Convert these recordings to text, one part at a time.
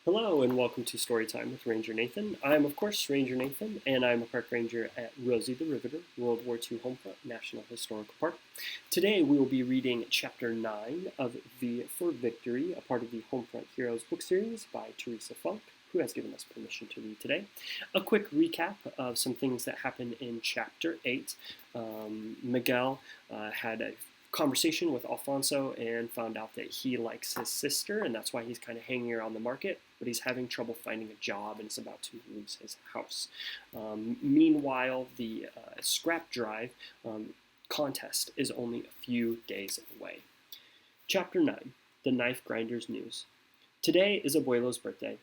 Hello and welcome to Storytime with Ranger Nathan. I'm, of course, Ranger Nathan, and I'm a park ranger at Rosie the Riveter, World War II Homefront National Historical Park. Today we will be reading Chapter 9 of V for Victory, a part of the Homefront Heroes book series by Teresa Funk, who has given us permission to read today. A quick recap of some things that happened in Chapter 8. Miguel had a conversation with Alfonso and found out that he likes his sister, and that's why he's kind of hanging around the market, but he's having trouble finding a job and is about to lose his house. Meanwhile, the scrap drive contest is only a few days away. Chapter 9, The Knife Grinder's News. Today is Abuelo's birthday.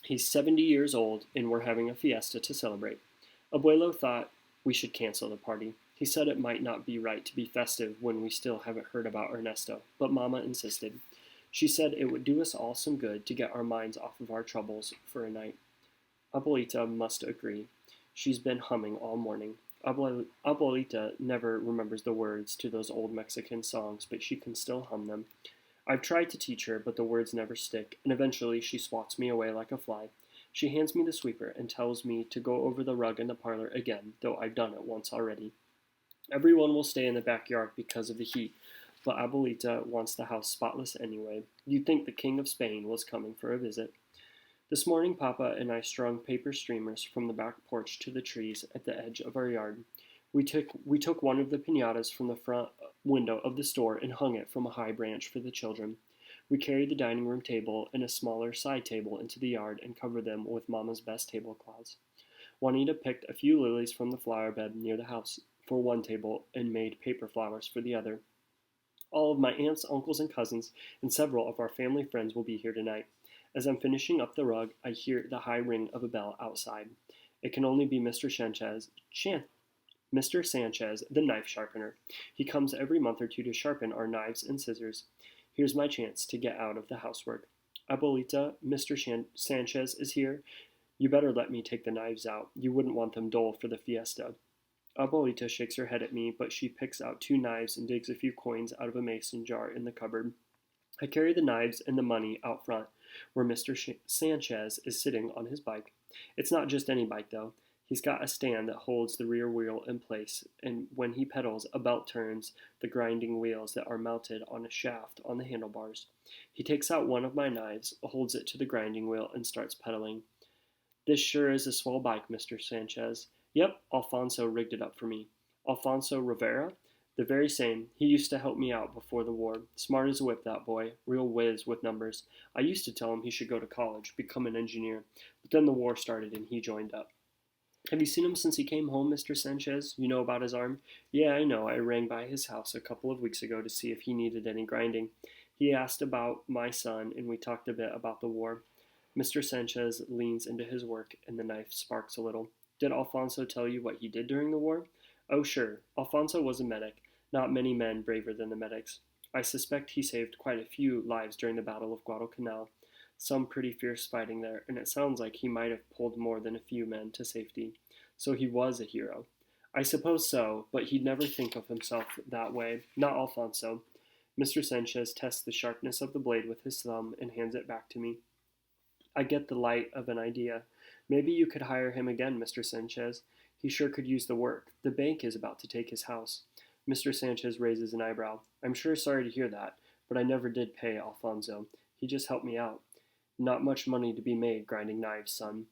He's 70 years old, and we're having a fiesta to celebrate. Abuelo thought we should cancel the party. He said it might not be right to be festive when we still haven't heard about Ernesto, but Mama insisted. She said it would do us all some good to get our minds off of our troubles for a night. Abuelita must agree. She's been humming all morning. Abuelita never remembers the words to those old Mexican songs, but she can still hum them. I've tried to teach her, but the words never stick, and eventually she swats me away like a fly. She hands me the sweeper and tells me to go over the rug in the parlor again, though I've done it once already. Everyone will stay in the backyard because of the heat, but Abuelita wants the house spotless anyway. You'd think the King of Spain was coming for a visit. This morning Papa and I strung paper streamers from the back porch to the trees at the edge of our yard. We took one of the piñatas from the front window of the store and hung it from a high branch for the children. We carried the dining room table and a smaller side table into the yard and covered them with Mama's best tablecloths. Juanita picked a few lilies from the flower bed near the house for one table and made paper flowers for the other. All of my aunts, uncles, and cousins, and several of our family friends will be here tonight. As I'm finishing up the rug, I hear the high ring of a bell outside. It can only be Mr. Sanchez, the knife sharpener. He comes every month or two to sharpen our knives and scissors. Here's my chance to get out of the housework. Abuelita, Mr. Sanchez is here. You better let me take the knives out. You wouldn't want them dull for the fiesta. Abuelita shakes her head at me, but she picks out 2 knives and digs a few coins out of a mason jar in the cupboard. I carry the knives and the money out front, where Mr. Sanchez is sitting on his bike. It's not just any bike, though. He's got a stand that holds the rear wheel in place, and when he pedals, a belt turns the grinding wheels that are mounted on a shaft on the handlebars. He takes out one of my knives, holds it to the grinding wheel, and starts pedaling. This sure is a swell bike, Mr. Sanchez. Yep, Alfonso rigged it up for me. Alfonso Rivera? The very same. He used to help me out before the war. Smart as a whip, that boy. Real whiz with numbers. I used to tell him he should go to college, become an engineer. But then the war started and he joined up. Have you seen him since he came home, Mr. Sanchez? You know about his arm? Yeah, I know. I rang by his house a couple of weeks ago to see if he needed any grinding. He asked about my son, and we talked a bit about the war. Mr. Sanchez leans into his work, and the knife sparks a little. Did Alfonso tell you what he did during the war? Oh, sure. Alfonso was a medic. Not many men braver than the medics. I suspect he saved quite a few lives during the Battle of Guadalcanal. Some pretty fierce fighting there, and it sounds like he might have pulled more than a few men to safety. So he was a hero. I suppose so, but he'd never think of himself that way. Not Alfonso. Mr. Sanchez tests the sharpness of the blade with his thumb and hands it back to me. I get the light of an idea. Maybe you could hire him again, Mr. Sanchez. He sure could use the work. The bank is about to take his house. Mr. Sanchez raises an eyebrow. I'm sure sorry to hear that, but I never did pay Alfonso. He just helped me out. Not much money to be made grinding knives, son.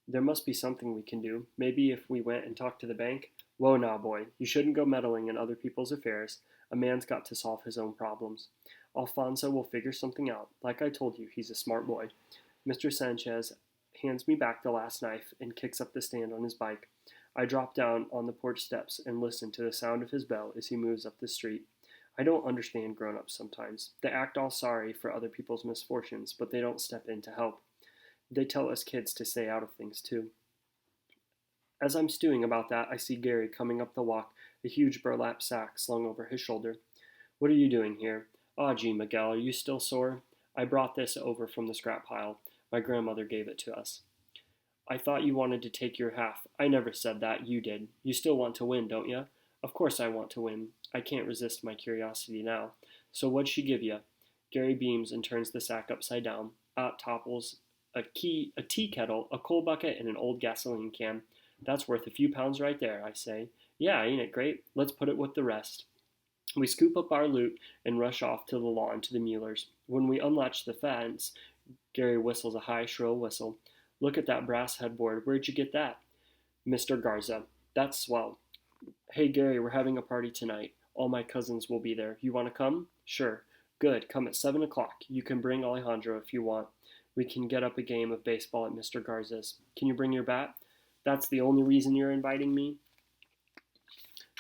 There must be something we can do. Maybe if we went and talked to the bank? Whoa now, boy. You shouldn't go meddling in other people's affairs. A man's got to solve his own problems. Alfonso will figure something out. Like I told you, he's a smart boy. Mr. Sanchez hands me back the last knife and kicks up the stand on his bike. I drop down on the porch steps and listen to the sound of his bell as he moves up the street. I don't understand grown-ups sometimes. They act all sorry for other people's misfortunes, but they don't step in to help. They tell us kids to stay out of things, too. As I'm stewing about that, I see Gary coming up the walk, a huge burlap sack slung over his shoulder. What are you doing here? Aw, gee, Miguel, are you still sore? I brought this over from the scrap pile. My grandmother gave it to us. I thought you wanted to take your half. I never said that. You did. You still want to win, don't you? Of course I want to win. I can't resist my curiosity now. So what'd she give you? Gary beams and turns the sack upside down. Out topples a tea kettle, a coal bucket, and an old gasoline can. That's worth a few pounds right there, I say. Yeah, ain't it great? Let's put it with the rest. We scoop up our loot and rush off to the lawn to the Muellers. When we unlatch the fence, Gary whistles a high, shrill whistle. Look at that brass headboard. Where'd you get that? Mr. Garza. That's swell. Hey, Gary, we're having a party tonight. All my cousins will be there. You want to come? Sure. Good. Come at 7 o'clock. You can bring Alejandro if you want. We can get up a game of baseball at Mr. Garza's. Can you bring your bat? That's the only reason you're inviting me?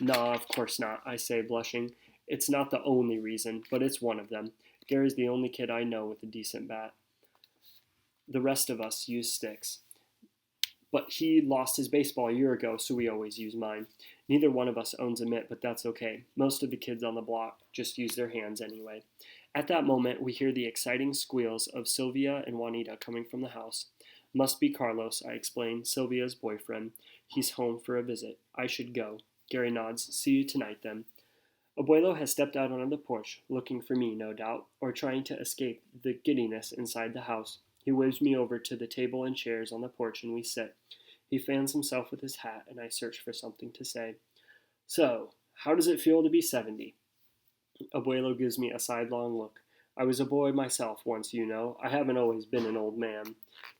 Nah, of course not, I say, blushing. It's not the only reason, but it's one of them. Gary's the only kid I know with a decent bat. The rest of us use sticks. But he lost his baseball a year ago, so we always use mine. Neither one of us owns a mitt, but that's okay. Most of the kids on the block just use their hands anyway. At that moment, we hear the exciting squeals of Sylvia and Juanita coming from the house. Must be Carlos, I explain, Sylvia's boyfriend. He's home for a visit. I should go. Gary nods. See you tonight, then. Abuelo has stepped out onto the porch, looking for me, no doubt, or trying to escape the giddiness inside the house. He waves me over to the table and chairs on the porch, and we sit. He fans himself with his hat, and I search for something to say. So, how does it feel to be 70? Abuelo gives me a sidelong look. I was a boy myself once, you know. I haven't always been an old man.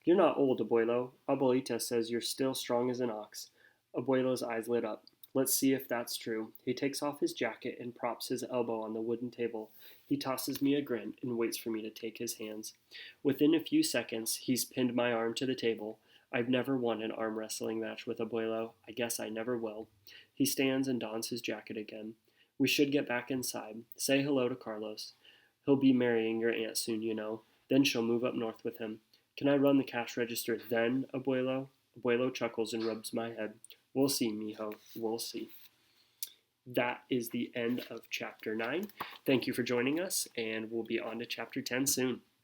You're not old, Abuelo. Abuelita says you're still strong as an ox. Abuelo's eyes lit up. Let's see if that's true. He takes off his jacket and props his elbow on the wooden table. He tosses me a grin and waits for me to take his hands. Within a few seconds, he's pinned my arm to the table. I've never won an arm wrestling match with Abuelo. I guess I never will. He stands and dons his jacket again. We should get back inside. Say hello to Carlos. He'll be marrying your aunt soon, you know. Then she'll move up north with him. Can I run the cash register then, Abuelo? Abuelo chuckles and rubs my head. We'll see, mijo. We'll see. That is the end of Chapter 9. Thank you for joining us, and we'll be on to Chapter 10 soon.